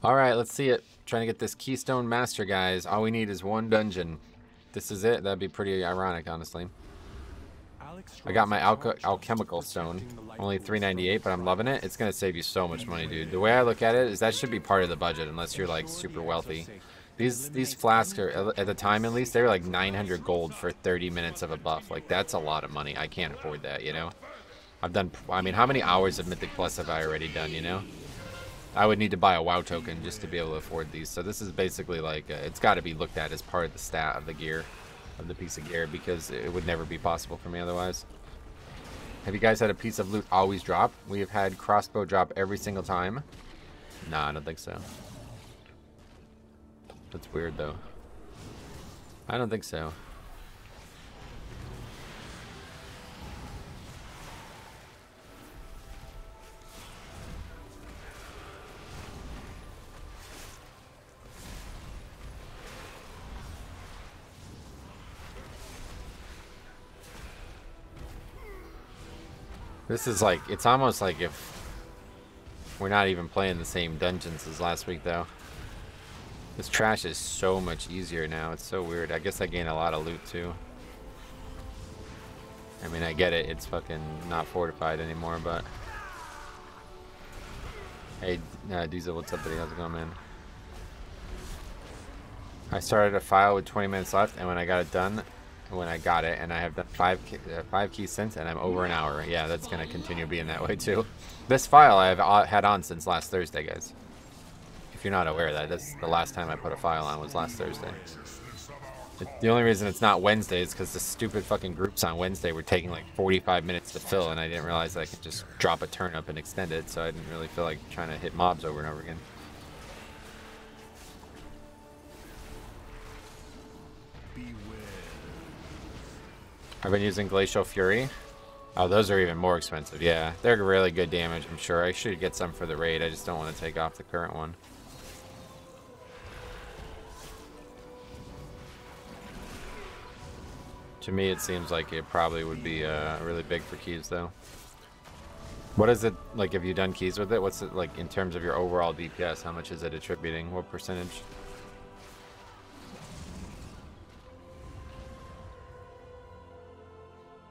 Alright, let's see it. Trying to get this Keystone Master, guys. All we need is one dungeon. This is it. That'd be pretty ironic, honestly. I got my alchemical stone. Only $3.98, but I'm loving it. It's going to save you so much money, dude. The way I look at it is that should be part of the budget, unless you're, like, super wealthy. These flasks are, at the time at least, they were like 900 gold for 30 minutes of a buff. Like, that's a lot of money. I can't afford that, you know? I've done, I mean, how many hours of Mythic Plus have I already done, you know? I would need to buy a WoW token just to be able to afford these. So this is basically like, it's got to be looked at as part of the stat of the gear, of the piece of gear, because it would never be possible for me otherwise. Have you guys had a piece of loot always drop? We have had crossbow drop every single time. Nah, I don't think so. That's weird though. I don't think so. This is like, it's almost like if we're not even playing the same dungeons as last week though. This trash is so much easier now. It's so weird. I guess I gain a lot of loot too. I mean, I get it. It's fucking not fortified anymore, but... Hey, Diesel, what's up, buddy? How's it going, man? I started a file with 20 minutes left, and when I got it done, and I have done five keys since, and I'm over an hour. Yeah, that's going to continue being that way, too. This file I have had on since last Thursday, guys. If you're not aware of that, that's the last time I put a file on was last Thursday. The only reason it's not Wednesday is because the stupid fucking groups on Wednesday were taking like 45 minutes to fill, and I didn't realize that I could just drop a turnip and extend it, so I didn't really feel like trying to hit mobs over and over again. I've been using Glacial Fury. Oh, those are even more expensive. Yeah, they're really good damage, I'm sure. I should get some for the raid. I just don't want to take off the current one. To me, it seems like it probably would be really big for keys, though. What is it, like, have you done keys with it? What's it, like, in terms of your overall DPS? How much is it attributing? What percentage?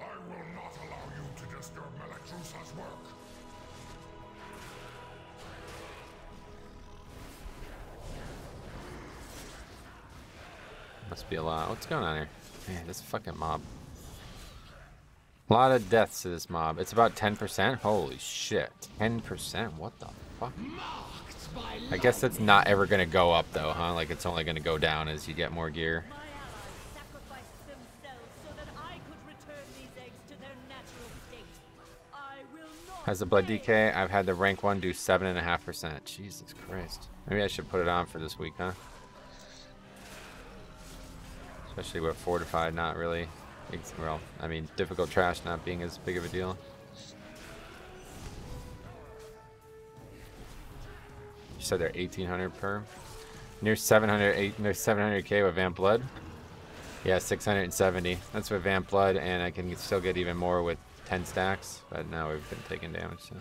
I will not allow you to disturb Melectrusa's work. Must be a lot. What's going on here? Man, this fucking mob. A lot of deaths to this mob. It's about 10%? Holy shit. 10%? What the fuck? I guess that's not ever going to go up, though, huh? Like, it's only going to go down as you get more gear. Has the blood DK? I've had the rank 1 do 7.5%. Jesus Christ. Maybe I should put it on for this week, huh? Especially with fortified not really, well, I mean, difficult trash not being as big of a deal. You said they're 1,800 per? Near 700, near 700k with Vamp Blood? Yeah, 670. That's with Vamp Blood, and I can still get even more with 10 stacks, but now we've been taking damage. So.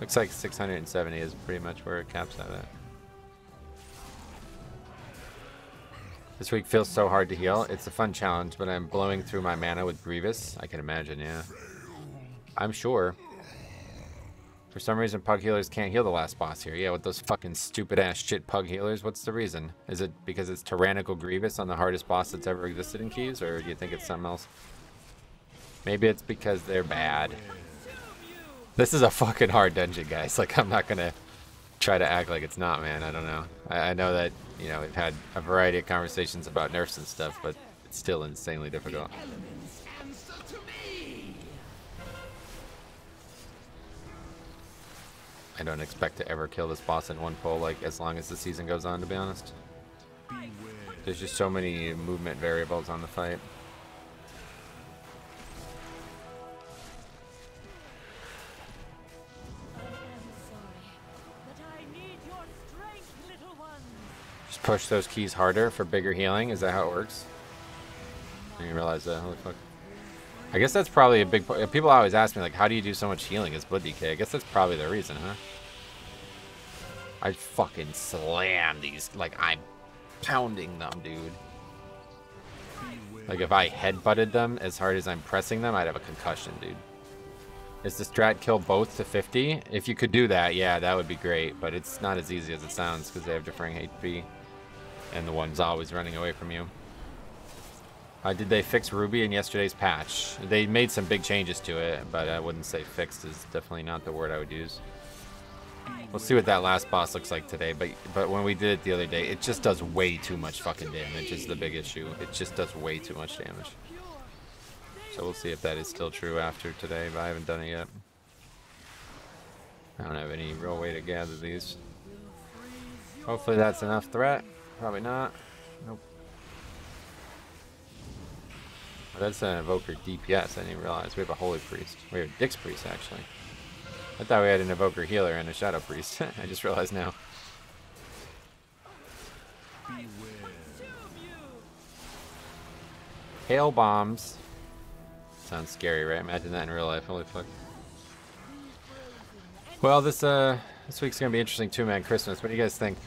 Looks like 670 is pretty much where it caps out at. This week feels so hard to heal. It's a fun challenge, but I'm blowing through my mana with Grievous. I can imagine, yeah. I'm sure. For some reason, pug healers can't heal the last boss here. Yeah, with those fucking stupid-ass shit pug healers, what's the reason? Is it because it's Tyrannical Grievous on the hardest boss that's ever existed in Keys, or do you think it's something else? Maybe it's because they're bad. This is a fucking hard dungeon, guys. Like, I'm not gonna try to act like it's not, man. I don't know. I know that, you know, we've had a variety of conversations about nerfs and stuff, but it's still insanely difficult. I don't expect to ever kill this boss in one pull, like, as long as the season goes on, to be honest. There's just so many movement variables on the fight. Just push those keys harder for bigger healing. Is that how it works? I didn't realize that. Holy fuck. I guess that's probably a big point. People always ask me, like, how do you do so much healing as blood DK? I guess that's probably the reason, huh? I fucking slam these. Like, I'm pounding them, dude. Like, if I headbutted them as hard as I'm pressing them, I'd have a concussion, dude. Is the strat kill both to 50? If you could do that, yeah, that would be great. But it's not as easy as it sounds because they have differing HP. And the one's always running away from you. Did they fix Ruby in yesterday's patch? They made some big changes to it, but I wouldn't say fixed is definitely not the word I would use. We'll see what that last boss looks like today, but when we did it the other day, it just does way too much fucking damage is the big issue. It just does way too much damage. So we'll see if that is still true after today, but I haven't done it yet. I don't have any real way to gather these. Hopefully that's enough threat. Probably not. Nope. Oh, that's an Evoker DPS. I didn't even realize. We have a Holy Priest. We have a Dix Priest, actually. I thought we had an Evoker Healer and a Shadow Priest. I just realized now. Hail bombs. Sounds scary, right? Imagine that in real life. Holy fuck. Well, this week's gonna be interesting too, man. Christmas. What do you guys think?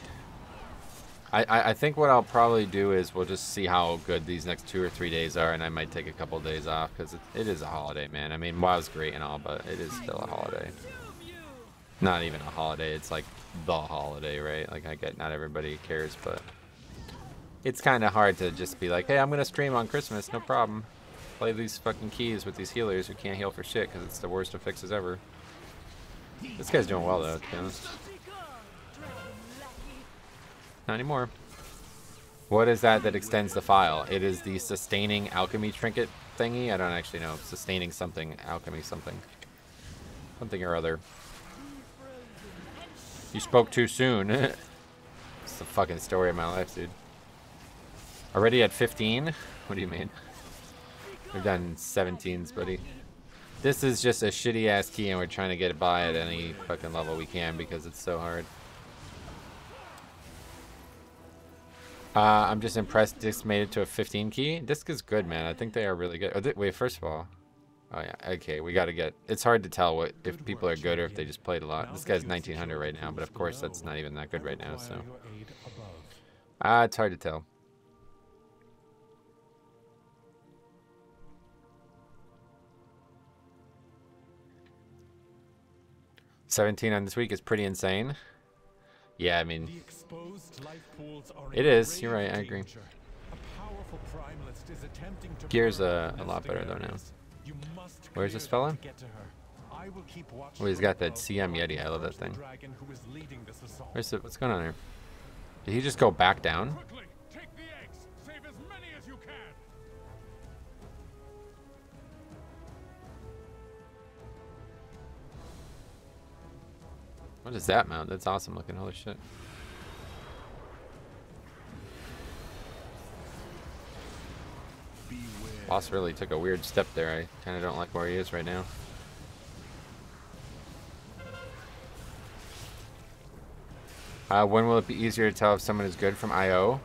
I think what I'll probably do is we'll just see how good these next 2 or 3 days are, and I might take a couple days off because it is a holiday, man. I mean, WoW's great and all, but it is still a holiday. Not even a holiday. It's like the holiday, right? Like, I get not everybody cares, but it's kind of hard to just be like, hey, I'm gonna stream on Christmas, no problem. Play these fucking keys with these healers who can't heal for shit because it's the worst of fixes ever. This guy's doing well, though, to be honest. Not anymore. What is that extends the file? It is the sustaining alchemy trinket thingy. I don't actually know. Sustaining something, alchemy something. Something or other. You spoke too soon. It's the fucking story of my life, dude. Already at 15? What do you mean? We've done 17s, buddy. This is just a shitty ass key and we're trying to get it by at any fucking level we can because it's so hard. I'm just impressed Disc made it to a 15 key. Disc is good, man. I think they are really good. Oh, wait, first of all. Oh, yeah. Okay, we got to get... It's hard to tell if people are good or if they just played a lot. This guy's 1900 right now, but of course that's not even that good right now, so... it's hard to tell. $17 on this week is pretty insane. Yeah, I mean, it is. You're right. I agree. Gear's a lot better though now. Where's this fella? Oh, he's got that CM Yeti. I love that thing. Where's the, what's going on here? Did he just go back down? What is that mount? That's awesome looking. Holy shit. Boss really took a weird step there. I kind of don't like where he is right now. When will it be easier to tell if someone is good from IO?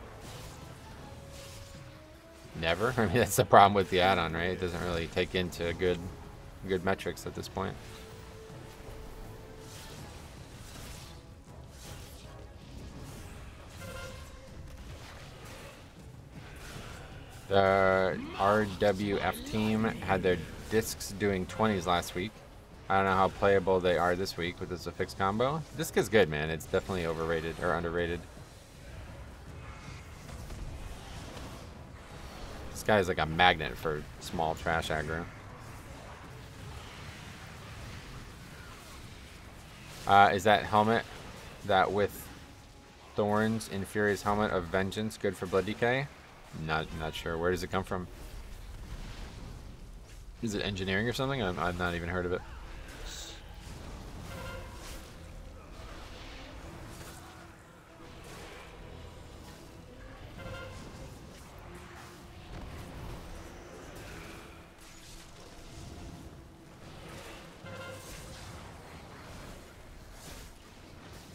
Never. I mean, that's the problem with the add-on, right? It doesn't really take into good metrics at this point. The RWF team had their discs doing 20s last week. I don't know how playable they are this week with this a fixed combo. Disc is good, man. It's definitely overrated or underrated. This guy is like a magnet for small trash aggro. Is that helmet that with thorns in Fury's helmet of vengeance good for blood decay? Not sure. Where does it come from? Is it engineering or something? I've not even heard of it.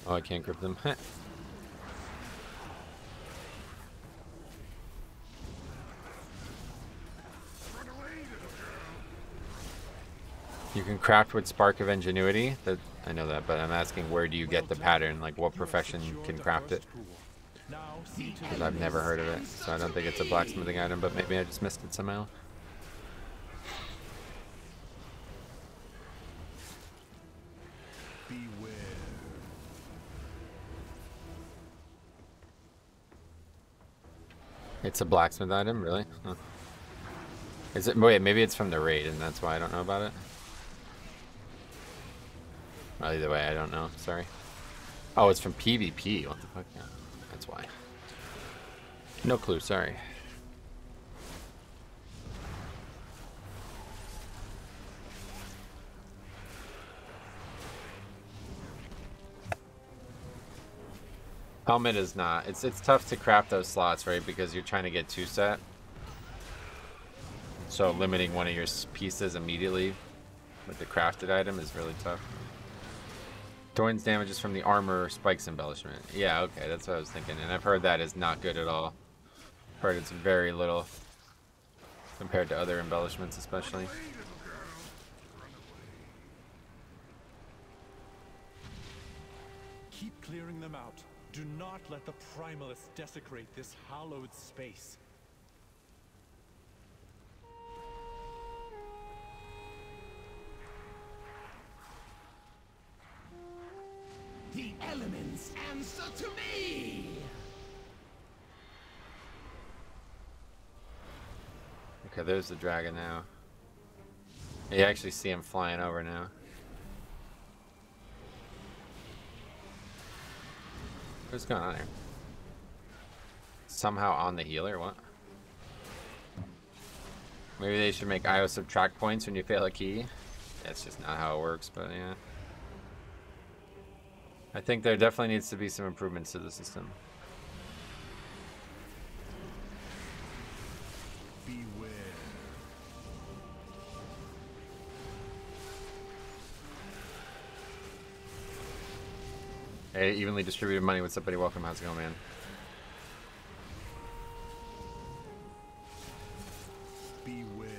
Oh, I can't grip them. You can craft with Spark of Ingenuity. That I know that, but I'm asking where do you get the pattern? Like what profession can craft it? Because I've never heard of it, so I don't think it's a blacksmithing item, but maybe I just missed it somehow. It's a blacksmith item, really? Huh. Is it? Wait, maybe it's from the raid, and that's why I don't know about it. Well, either way, I don't know. Sorry. Oh, it's from PvP. What the fuck? Yeah, that's why. No clue. Sorry. Helmet is not. It's tough to craft those slots, right? Because you're trying to get 2 set. So limiting one of your pieces immediately with the crafted item is really tough. Thorns damages from the armor spikes embellishment. Yeah, okay, that's what I was thinking. And I've heard that is not good at all. I've heard it's very little compared to other embellishments, especially. Keep clearing them out. Do not let the primalists desecrate this hallowed space. The elements answer to me! Okay, there's the dragon now. You actually see him flying over now. What's going on here? Somehow on the healer? What? Maybe they should make IO subtract points when you fail a key. That's just not how it works, but yeah. I think there definitely needs to be some improvements to the system. Beware. Hey, evenly distributed money. What's up, buddy? Welcome. How's it going, man? Beware.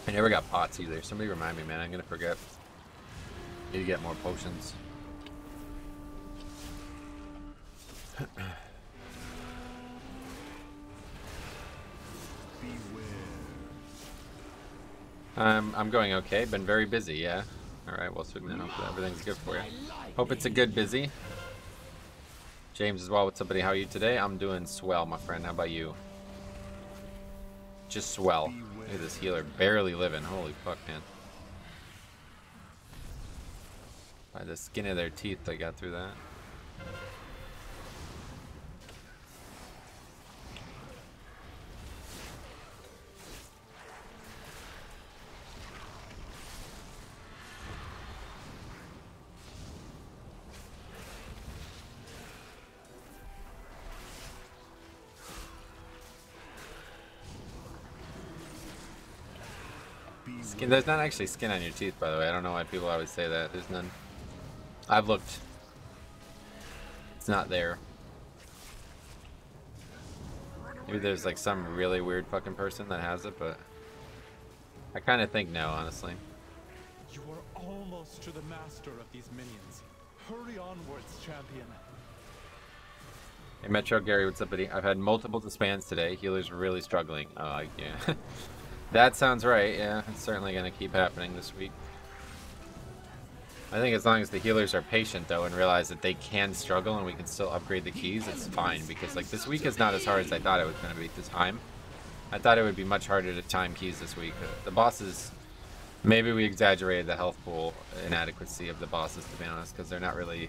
I never got pots either. Somebody remind me, man. I'm gonna forget. Need to get more potions. I'm going okay. Been very busy, yeah. Alright, well, sweet man. Hopefully everything's good for you. Hope it's a good busy. James as well. What's up, buddy? How are you today? I'm doing swell, my friend. How about you? Just swell. Look at this healer barely living. Holy fuck, man. By the skin of their teeth, they got through that. Skin, there's not actually skin on your teeth, by the way. I don't know why people always say that. There's none. I've looked. It's not there. Maybe there's like some really weird fucking person that has it, but I kind of think no, honestly. You are almost to the master of these minions. Hurry onwards, champion. Hey, Metro Gary, what's up, buddy? I've had multiple disbands today. Healer's really struggling. Oh, yeah. That sounds right, yeah. It's certainly going to keep happening this week. I think as long as the healers are patient, though, and realize that they can struggle and we can still upgrade the keys, it's fine. Because, like, this week is not as hard as I thought it was going to be this time. I thought it would be much harder to time keys this week. The bosses, maybe we exaggerated the health pool inadequacy of the bosses, to be honest, because they're not really...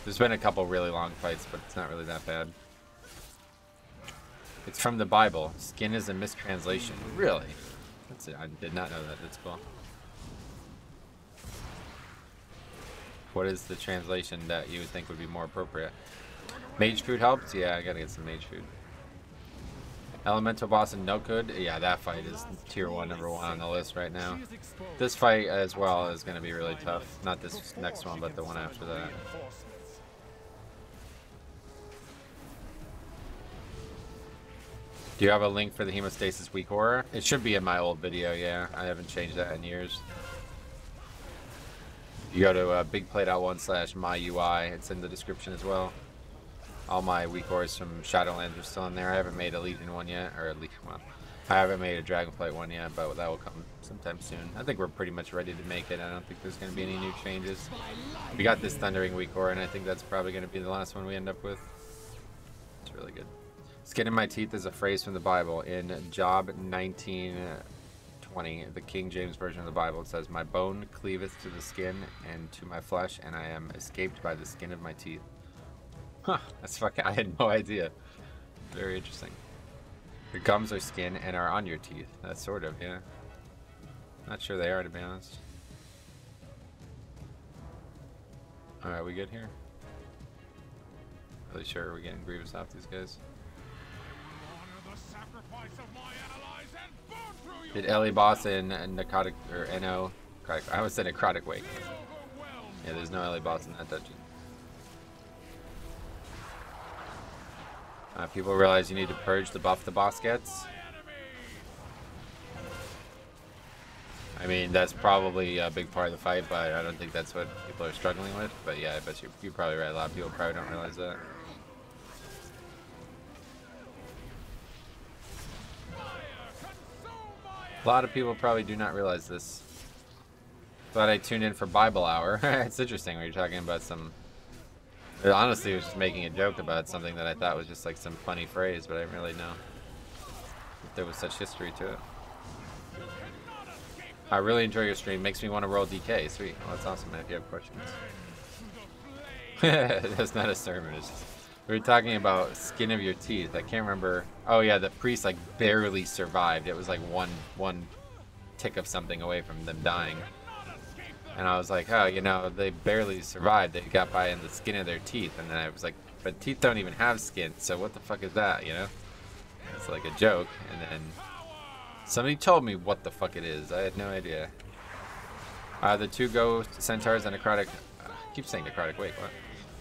There's been a couple really long fights, but it's not really that bad. It's from the Bible. Skin is a mistranslation. Really? That's it. I did not know that. That's cool. What is the translation that you would think would be more appropriate? Mage food helps? Yeah, I gotta get some mage food. Elemental boss and no good? Yeah, that fight is tier 1, number 1 on the list right now. This fight as well is gonna be really tough. Not this next one, but the one after that. Do you have a link for the hemostasis weak horror? It should be in my old video, yeah. I haven't changed that in years. You go to bigplay.1/myui. It's in the description as well. All my weak horrors from Shadowlands are still in there. I haven't made a Legion one yet, or at least, well, I haven't made a Dragonflight one yet, but that will come sometime soon. I think we're pretty much ready to make it. I don't think there's going to be any new changes. We got this Thundering weak horror, and I think that's probably going to be the last one we end up with. It's really good. Skin in my teeth is a phrase from the Bible. In Job 19:20, the King James Version of the Bible, it says, "My bone cleaveth to the skin and to my flesh, and I am escaped by the skin of my teeth." Huh, that's fucking, I had no idea. Very interesting. Your gums are skin and are on your teeth. That's sort of, yeah. Not sure they are, to be honest. Alright, we good here? Really sure we're getting Grievous off these guys. Did Ellie boss in Necrotic, or NO? I always said Necrotic Wake. Yeah, there's no Ellie boss in that dungeon. People realize you need to purge the buff the boss gets. I mean, that's probably a big part of the fight, but I don't think that's what people are struggling with. But yeah, I bet you're probably right. A lot of people probably don't realize that. A lot of people probably do not realize this. Thought I tuned in for Bible Hour. It's interesting when you're talking about some... Honestly, I was just making a joke about something that I thought was just like some funny phrase, but I didn't really know if there was such history to it. I really enjoy your stream. Makes me want to roll DK. Sweet. Well, that's awesome, man, if you have questions. That's not a sermon. It's just... We were talking about skin of your teeth. I can't remember. Oh yeah, the priest like barely survived. It was like one tick of something away from them dying. And I was like, oh, you know, they barely survived. They got by in the skin of their teeth. And then I was like, but teeth don't even have skin. So what the fuck is that, you know? It's like a joke. And then somebody told me what the fuck it is. I had no idea. The two ghost centaurs and necrotic... I keep saying necrotic. Wait, what?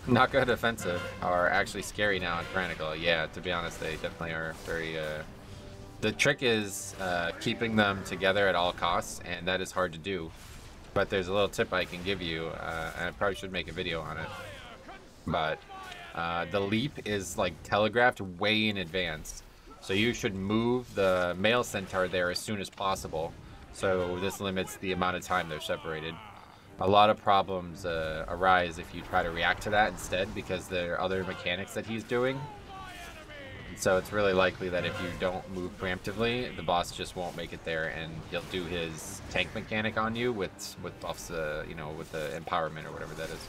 Not good offensive are actually scary now in Tyrannical. Yeah, to be honest, they definitely are very... The trick is keeping them together at all costs. And that is hard to do. But there's a little tip I can give you, and I probably should make a video on it. But the leap is like telegraphed way in advance. So you should move the male centaur there as soon as possible. So this limits the amount of time they're separated. A lot of problems arise if you try to react to that instead, because there are other mechanics that he's doing. So it's really likely that if you don't move preemptively, the boss just won't make it there, and he'll do his tank mechanic on you with buffs, you know, with the empowerment or whatever that is.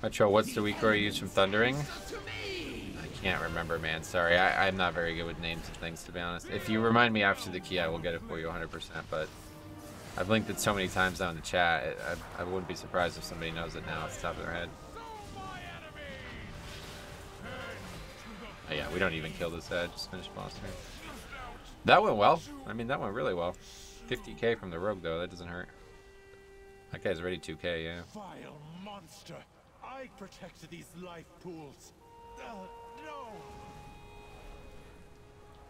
Metro, what's the weak horror you use from Thundering? I can't remember, man. Sorry, I'm not very good with names of things, to be honest. If you remind me after the key, I will get it for you 100%, but... I've linked it so many times now in the chat, I wouldn't be surprised if somebody knows it now off the top of their head. Oh yeah, we don't even kill this head, just finish boss turn. That went well. I mean, that went really well. 50k from the rogue though, that doesn't hurt. That guy's already 2k, yeah. Vile monster! I protect these life pools. No!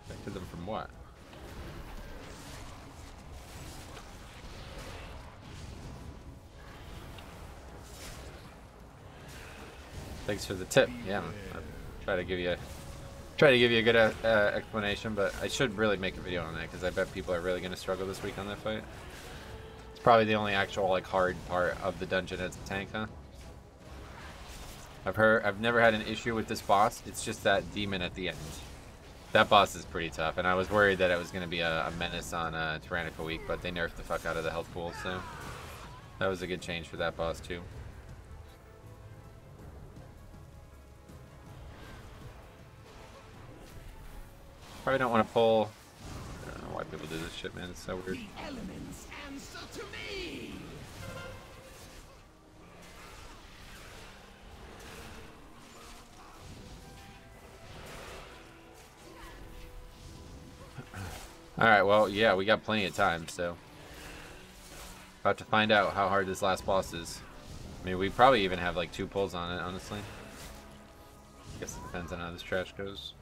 Protected them from what? Thanks for the tip. Yeah, I'll try to give you a good explanation, but I should really make a video on that because I bet people are really going to struggle this week on that fight. It's probably the only actual like hard part of the dungeon as a tank, huh? I've never had an issue with this boss. It's just that demon at the end. That boss is pretty tough, and I was worried that it was going to be a menace on Tyrannical week, but they nerfed the fuck out of the health pool, so that was a good change for that boss too. Probably don't want to pull. I don't know why people do this shit, man. It's so weird. The elements answer to me. Alright, well, yeah, we got plenty of time, so. About to find out how hard this last boss is. I mean, we probably even have like 2 pulls on it, honestly. Guess it depends on how this trash goes.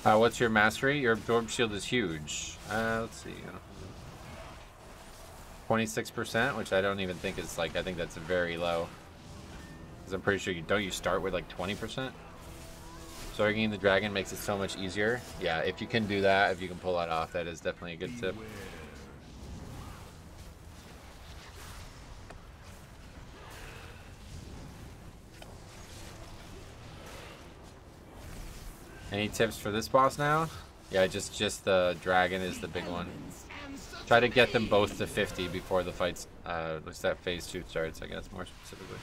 What's your mastery? Your absorb shield is huge. Let's see. 26%, which I don't even think is like, I think that's very low. Because I'm pretty sure don't you start with like 20%? Sorting the dragon makes it so much easier. Yeah, if you can do that, if you can pull that off, that is definitely a good tip. Any tips for this boss now? Yeah, just the dragon is the big one. Try to get them both to 50 before the fights, looks that phase 2 starts, I guess, more specifically.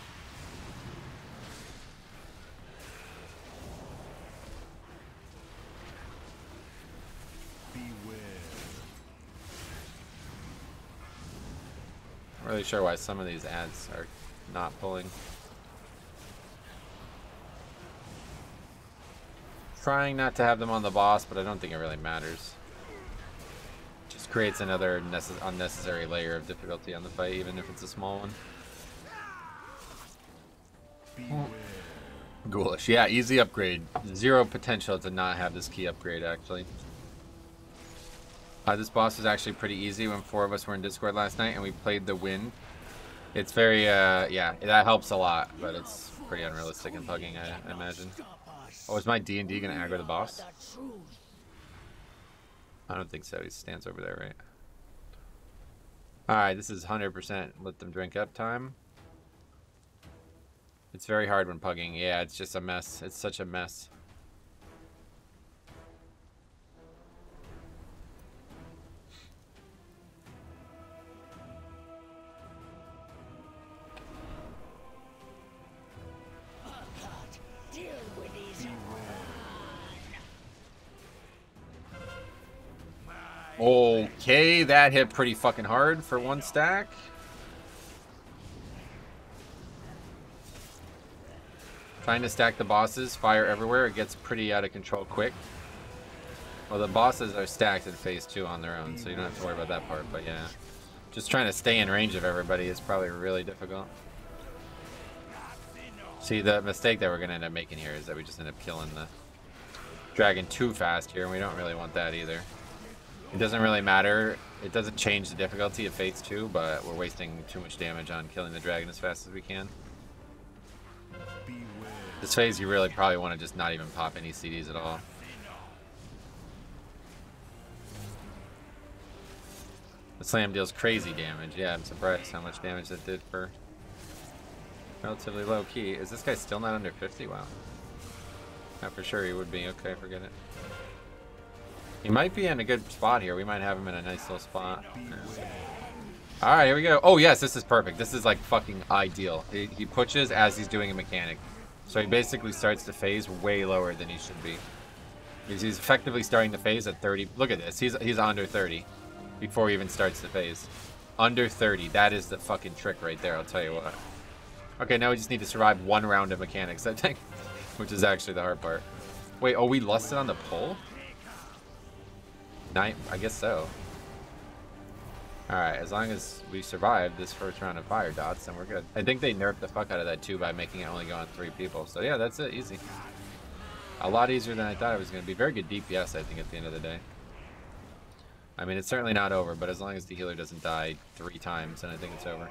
I'm not really sure why some of these ads are not pulling. Trying not to have them on the boss, but I don't think it really matters. Just creates another unnecessary layer of difficulty on the fight, even if it's a small one. Ghoulish. Yeah, easy upgrade. 0 potential to not have this key upgrade, actually. This boss was actually pretty easy when 4 of us were in Discord last night and we played the win. It's very, yeah, that helps a lot, but it's pretty unrealistic in pugging, I imagine. Oh, is my D&D gonna aggro the boss? I don't think so. He stands over there, right? Alright, this is 100% let them drink up time. It's very hard when pugging. Yeah, it's just a mess. It's such a mess. Okay, that hit pretty fucking hard for 1 stack. Trying to stack the bosses, fire everywhere, it gets pretty out of control quick. Well, the bosses are stacked in phase 2 on their own, so you don't have to worry about that part, but yeah. Just trying to stay in range of everybody is probably really difficult. See, the mistake that we're going to end up making here is that we just end up killing the dragon too fast here, and we don't really want that either. It doesn't really matter. It doesn't change the difficulty of phase 2, but we're wasting too much damage on killing the dragon as fast as we can. This phase, you really probably want to just not even pop any CDs at all. The slam deals crazy damage. Yeah, I'm surprised how much damage it did for relatively low key. Is this guy still not under 50? Wow. Not for sure he would be. Okay, forget it. He might be in a good spot here. We might have him in a nice little spot. Alright, here we go. Oh, yes, this is perfect. This is like fucking ideal. He pushes as he's doing a mechanic. So he basically starts the phase way lower than he should be. He's effectively starting the phase at 30. Look at this. He's under 30 before he even starts the phase. Under 30. That is the fucking trick right there, I'll tell you what. Okay, now we just need to survive 1 round of mechanics, I think. Which is actually the hard part. Wait, oh, we lusted on the pull? I guess so. Alright, as long as we survive this first round of fire dots, then we're good. I think they nerfed the fuck out of that too by making it only go on 3 people. So yeah, that's it. Easy. A lot easier than I thought it was going to be. Very good DPS, I think, at the end of the day. I mean, it's certainly not over, but as long as the healer doesn't die 3 times, then I think it's over.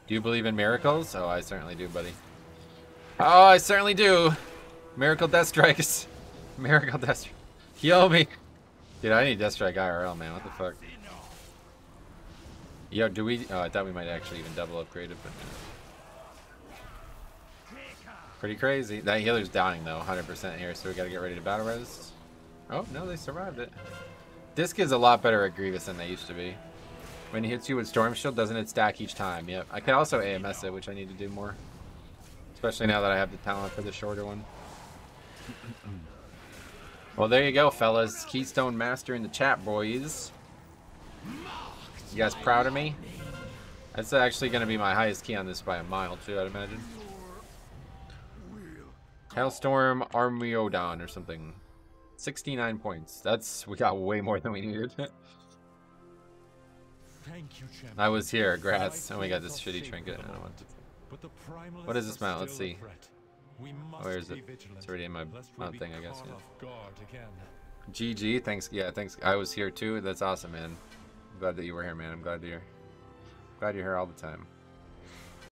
Do you believe in miracles? Oh, I certainly do, buddy. Oh, I certainly do. Miracle Death Strikes. Miracle Death Strike. Heal me. Dude, I need Death Strike IRL, man. What the fuck? Yo, do we... Oh, I thought we might actually even double upgrade it, but no. Pretty crazy. That healer's dying, though, 100% here, so we gotta get ready to battle res. Oh, no, they survived it. Disc is a lot better at Grievous than they used to be. When he hits you with Storm Shield, doesn't it stack each time? Yep. I can also AMS it, which I need to do more. Especially now that I have the talent for the shorter one. Well, there you go, fellas. Keystone Master in the chat, boys. You guys proud of me? That's actually going to be my highest key on this by a mile, too, I'd imagine. Hailstorm Armiodon or something. 69 points. We got way more than we needed. Thank you, champion. I was here, grass, and we got this shitty trinket. I don't know what. What is this mount? Let's see. Where is it? Vigilant, It's already in my mount thing, I guess. Yeah. Again. GG, thanks. Yeah, thanks. I was here too. That's awesome, man. I'm glad that you were here, man. I'm glad you're here all the time.